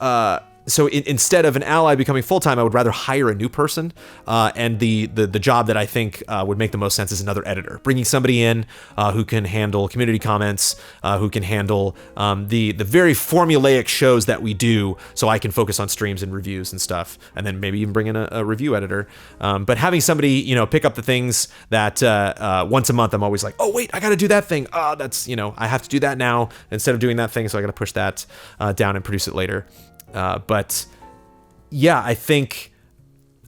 instead of an ally becoming full-time, I would rather hire a new person. And the job that I think would make the most sense is another editor. Bringing somebody in who can handle community comments, who can handle the very formulaic shows that we do, so I can focus on streams and reviews and stuff. And then maybe even bring in a review editor. But having somebody, pick up the things that once a month I'm always like, oh, wait, I got to do that thing. That's, I have to do that now instead of doing that thing. So I got to push that down and produce it later. But yeah, I think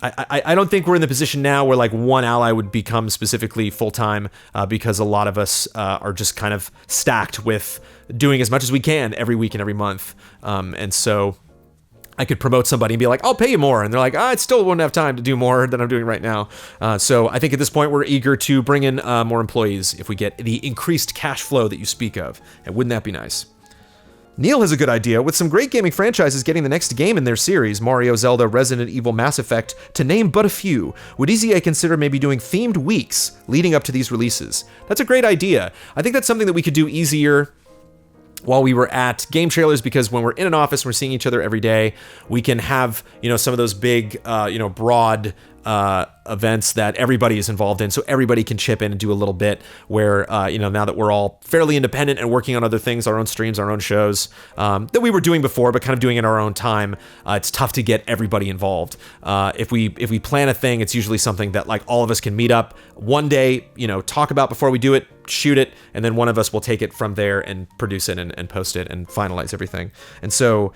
I don't think we're in the position now where like one ally would become specifically full-time because a lot of us are just kind of stacked with doing as much as we can every week and every month. And so I could promote somebody and be like, I'll pay you more. And they're like, I still wouldn't have time to do more than I'm doing right now. So I think at this point, we're eager to bring in more employees if we get the increased cash flow that you speak of. And wouldn't that be nice? Neil has a good idea. With some great gaming franchises getting the next game in their series, Mario, Zelda, Resident Evil, Mass Effect, to name but a few, would EZA consider maybe doing themed weeks leading up to these releases? That's a great idea. I think that's something that we could do easier while we were at game trailers, because when we're in an office, we're seeing each other every day, we can have, some of those big, broad events that everybody is involved in, so everybody can chip in and do a little bit where, now that we're all fairly independent and working on other things, our own streams, our own shows, that we were doing before, but kind of doing it in our own time, it's tough to get everybody involved. If we plan a thing, it's usually something that like all of us can meet up one day, talk about before we do it, shoot it, and then one of us will take it from there and produce it and post it and finalize everything. And so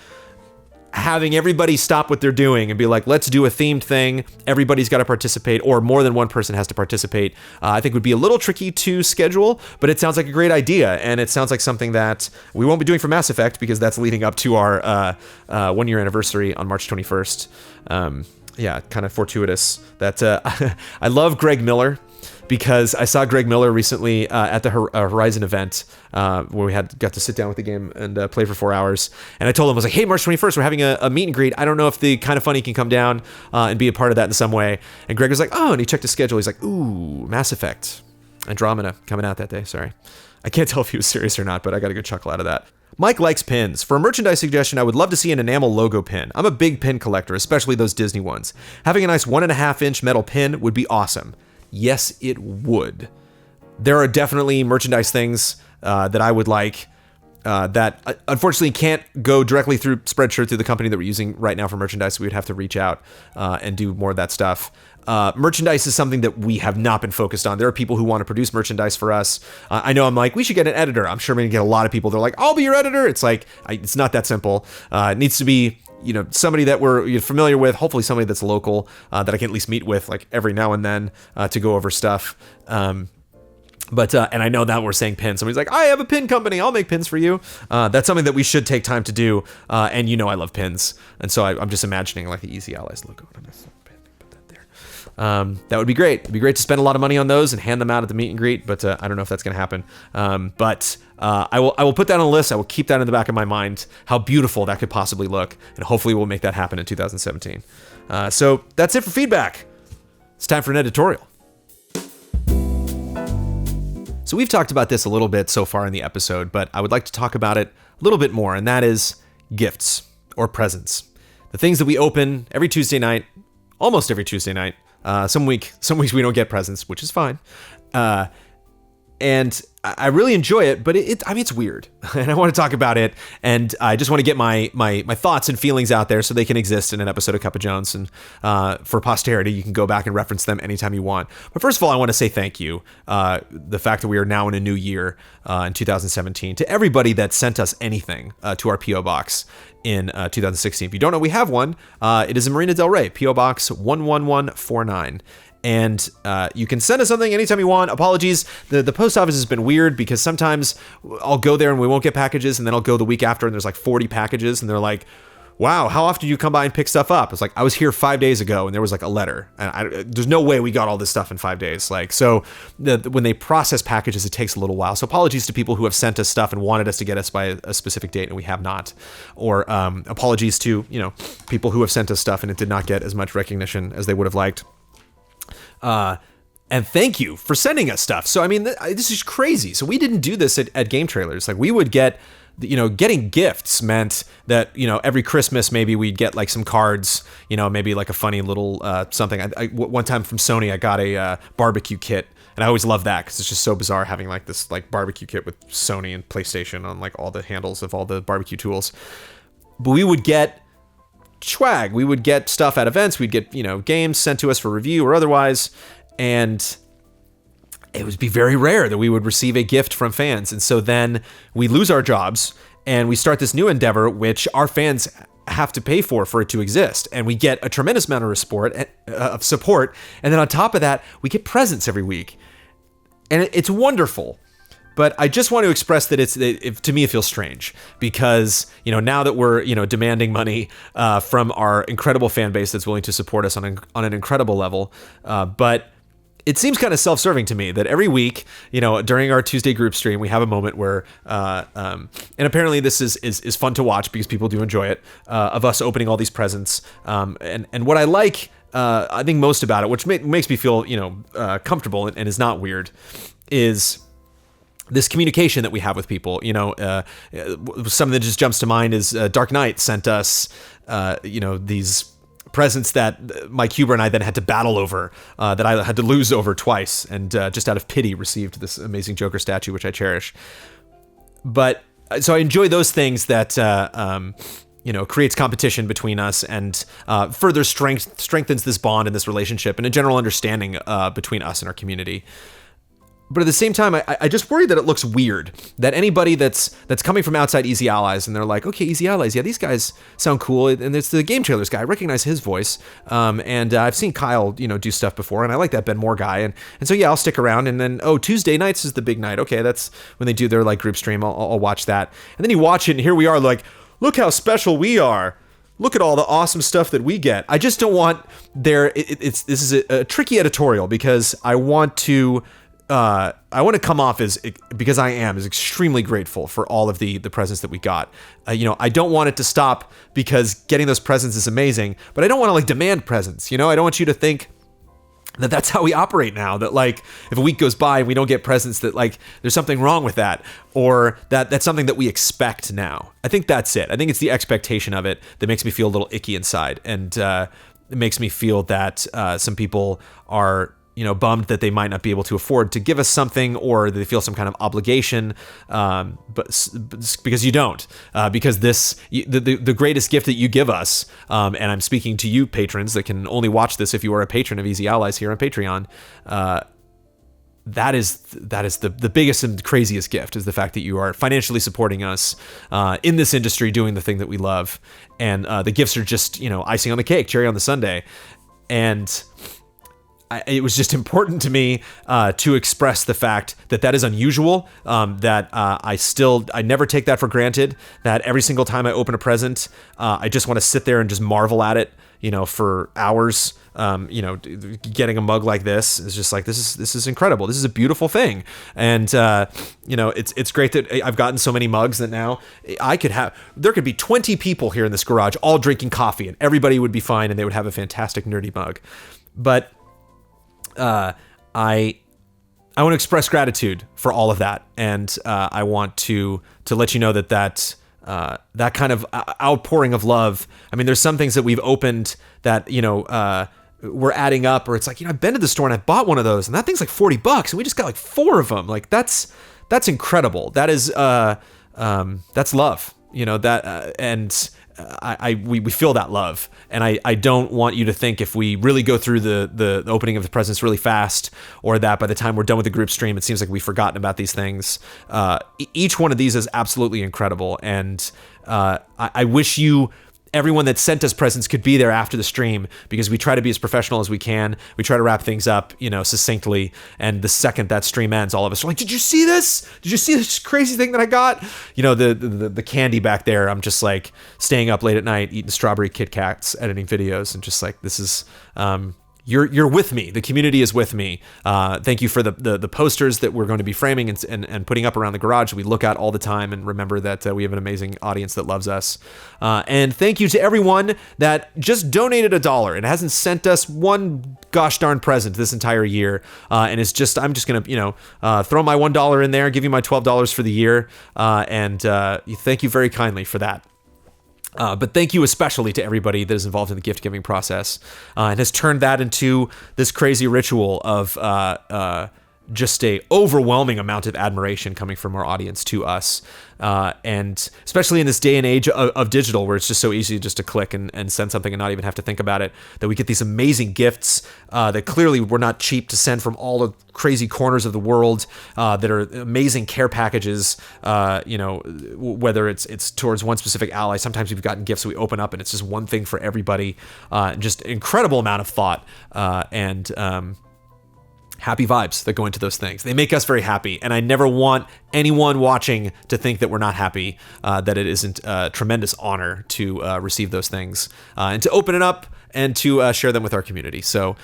having everybody stop what they're doing and be like, let's do a themed thing, everybody's got to participate, or more than one person has to participate, I think would be a little tricky to schedule, but it sounds like a great idea, and it sounds like something that we won't be doing for Mass Effect because that's leading up to our 1 year anniversary on March 21st. Yeah, kind of fortuitous that I love Greg Miller, because I saw Greg Miller recently at the Horizon event where we got to sit down with the game and play for 4 hours. And I told him, I was like, hey, March 21st, we're having a meet and greet. I don't know if the Kind of Funny can come down and be a part of that in some way. And Greg was like, oh, and he checked his schedule. He's like, ooh, Mass Effect, Andromeda coming out that day. Sorry. I can't tell if he was serious or not, but I got a good chuckle out of that. Mike likes pins. For a merchandise suggestion, I would love to see an enamel logo pin. I'm a big pin collector, especially those Disney ones. Having a nice 1.5-inch metal pin would be awesome. Yes, it would. There are definitely merchandise things that I would like that unfortunately can't go directly through Spreadshirt, through the company that we're using right now for merchandise. We would have to reach out and do more of that stuff. Merchandise is something that we have not been focused on. There are people who want to produce merchandise for us. I know I'm like, we should get an editor. I'm sure we're going to get a lot of people. They're like, I'll be your editor. It's like, it's not that simple. It needs to be somebody that we're familiar with, hopefully somebody that's local, that I can at least meet with like every now and then to go over stuff. But and I know that we're saying pins. Somebody's like, I have a pin company, I'll make pins for you. That's something that we should take time to do. And I love pins. And so I'm just imagining like the Easy Allies logo. Put that there. That would be great. It'd be great to spend a lot of money on those and hand them out at the meet and greet, but I don't know if that's going to happen. But I will put that on a list. I will keep that in the back of my mind, how beautiful that could possibly look, and hopefully we'll make that happen in 2017. So that's it for feedback. It's time for an editorial. So we've talked about this a little bit so far in the episode, but I would like to talk about it a little bit more, and that is gifts or presents. The things that we open every Tuesday night, almost every Tuesday night. Some weeks we don't get presents, which is fine. And I really enjoy it, but it's weird, and I want to talk about it, and I just want to get my thoughts and feelings out there so they can exist in an episode of Cup of Jones, and for posterity, you can go back and reference them anytime you want. But first of all, I want to say thank you. The fact that we are now in a new year in 2017, to everybody that sent us anything to our P.O. Box in 2016. If you don't know, we have one. It is in Marina Del Rey, P.O. Box 11149. And you can send us something anytime you want. Apologies, the post office has been weird because sometimes I'll go there and we won't get packages, and then I'll go the week after and there's like 40 packages, and they're like, wow, how often do you come by and pick stuff up? It's like, I was here 5 days ago and there was like a letter. And there's no way we got all this stuff in 5 days. Like, so when they process packages, it takes a little while. So apologies to people who have sent us stuff and wanted us to get us by a specific date and we have not. Or apologies to, people who have sent us stuff and it did not get as much recognition as they would have liked. And thank you for sending us stuff. So, I mean, this is crazy. So we didn't do this at Game Trailers. Like, we would get, getting gifts meant that, every Christmas, maybe we'd get like some cards, maybe like a funny little something. One time from Sony, I got a barbecue kit. And I always love that because it's just so bizarre having like this like barbecue kit with Sony and PlayStation on like all the handles of all the barbecue tools. But we would get swag. We would get stuff at events. We'd get, games sent to us for review or otherwise. And it would be very rare that we would receive a gift from fans. And so then we lose our jobs and we start this new endeavor, which our fans have to pay for it to exist. And we get a tremendous amount of support. And then on top of that, we get presents every week. And it's wonderful. But I just want to express that to me, it feels strange because, now that we're, demanding money from our incredible fan base that's willing to support us on an incredible level. But it seems kind of self-serving to me that every week, during our Tuesday group stream, we have a moment where, and apparently this is fun to watch because people do enjoy it, of us opening all these presents. And what I like, I think most about it, which makes me feel, comfortable and is not weird, is this communication that we have with people. Something that just jumps to mind is Dark Knight sent us, these presents that Mike Huber and I then had to battle over, that I had to lose over twice, and just out of pity received this amazing Joker statue, which I cherish. But so I enjoy those things that creates competition between us and further strengthens this bond and this relationship and a general understanding between us and our community. But at the same time, I just worry that it looks weird that anybody that's coming from outside Easy Allies and they're like, okay, Easy Allies, yeah, these guys sound cool. And it's the Game Trailers guy. I recognize his voice. And I've seen Kyle, do stuff before. And I like that Ben Moore guy. And so, yeah, I'll stick around. And then, Tuesday nights is the big night. Okay, that's when they do their like group stream. I'll watch that. And then you watch it and here we are like, look how special we are. Look at all the awesome stuff that we get. I just don't want this is a tricky editorial because I want to come off as, because I am, is extremely grateful for all of the presents that we got. I don't want it to stop because getting those presents is amazing, but I don't want to like demand presents. I don't want you to think that that's how we operate now, that like if a week goes by and we don't get presents, that like there's something wrong with that, or that's something that we expect now. I think that's it. I think it's the expectation of it that makes me feel a little icky inside, and it makes me feel that some people are bummed that they might not be able to afford to give us something, or they feel some kind of obligation, but because you don't, because the greatest gift that you give us, and I'm speaking to you patrons that can only watch this if you are a patron of Easy Allies here on Patreon, that is the biggest and craziest gift, is the fact that you are financially supporting us in this industry, doing the thing that we love, and the gifts are just icing on the cake, cherry on the sundae. And it was just important to me to express the fact that is unusual, that I never take that for granted, that every single time I open a present, I just want to sit there and just marvel at it, for hours. Getting a mug like this is just like, this is incredible. This is a beautiful thing. And, it's great that I've gotten so many mugs that now there could be 20 people here in this garage all drinking coffee and everybody would be fine and they would have a fantastic nerdy mug. But I want to express gratitude for all of that, and I want to let you know that kind of outpouring of love. I mean, there's some things that we've opened that we're adding up, or it's like, I've been to the store and I bought one of those, and that thing's like $40, and we just got like 4 of them. Like that's incredible. That is that's love. And we feel that love, and I don't want you to think, if we really go through the opening of the presents really fast, or that by the time we're done with the group stream it seems like we've forgotten about these things. Each one of these is absolutely incredible, and I wish you everyone that sent us presents could be there after the stream, because we try to be as professional as we can. We try to wrap things up, succinctly. And the second that stream ends, all of us are like, did you see this? Did you see this crazy thing that I got? The candy back there. I'm just like staying up late at night, eating strawberry Kit Kats, editing videos, and just like, this is, you're with me. The community is with me. Thank you for the posters that we're going to be framing and putting up around the garage that we look at all the time, and remember that we have an amazing audience that loves us. And thank you to everyone that just donated $1 and hasn't sent us one gosh darn present this entire year. And it's just, I'm just going to, throw my $1 in there, give you my $12 for the year. And thank you very kindly for that. But thank you especially to everybody that is involved in the gift giving process, and has turned that into this crazy ritual of just a overwhelming amount of admiration coming from our audience to us. And especially in this day and age of digital, where it's just so easy just to click and send something and not even have to think about it, that we get these amazing gifts that clearly were not cheap to send from all the crazy corners of the world, that are amazing care packages, whether it's towards one specific ally. Sometimes we've gotten gifts that we open up and it's just one thing for everybody. Just incredible amount of thought and happy vibes that go into those things. They make us very happy, and I never want anyone watching to think that we're not happy, that it isn't a tremendous honor to receive those things, and to open it up and to share them with our community. So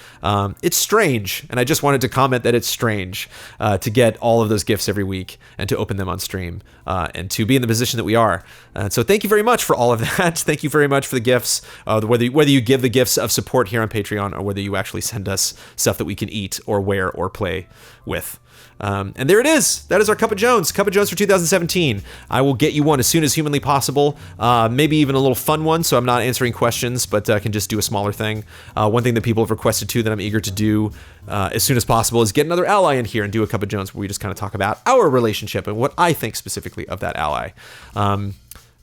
it's strange, and I just wanted to comment that it's strange to get all of those gifts every week and to open them on stream, and to be in the position that we are. So thank you very much for all of that. Thank you very much for the gifts, whether you give the gifts of support here on Patreon, or whether you actually send us stuff that we can eat or wear or play with. And there it is. That is our Cup of Jones. Cup of Jones for 2017. I will get you one as soon as humanly possible. Maybe even a little fun one, so I'm not answering questions, but I can just do a smaller thing. One thing that people have requested too that I'm eager to do as soon as possible is get another ally in here and do a Cup of Jones where we just kind of talk about our relationship and what I think specifically of that ally.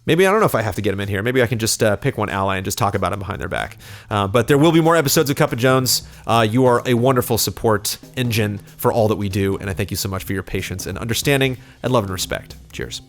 Maybe, I don't know if I have to get him in here. Maybe I can just pick one ally and just talk about him behind their back. But there will be more episodes of Cup of Jones. You are a wonderful support engine for all that we do, and I thank you so much for your patience and understanding and love and respect. Cheers.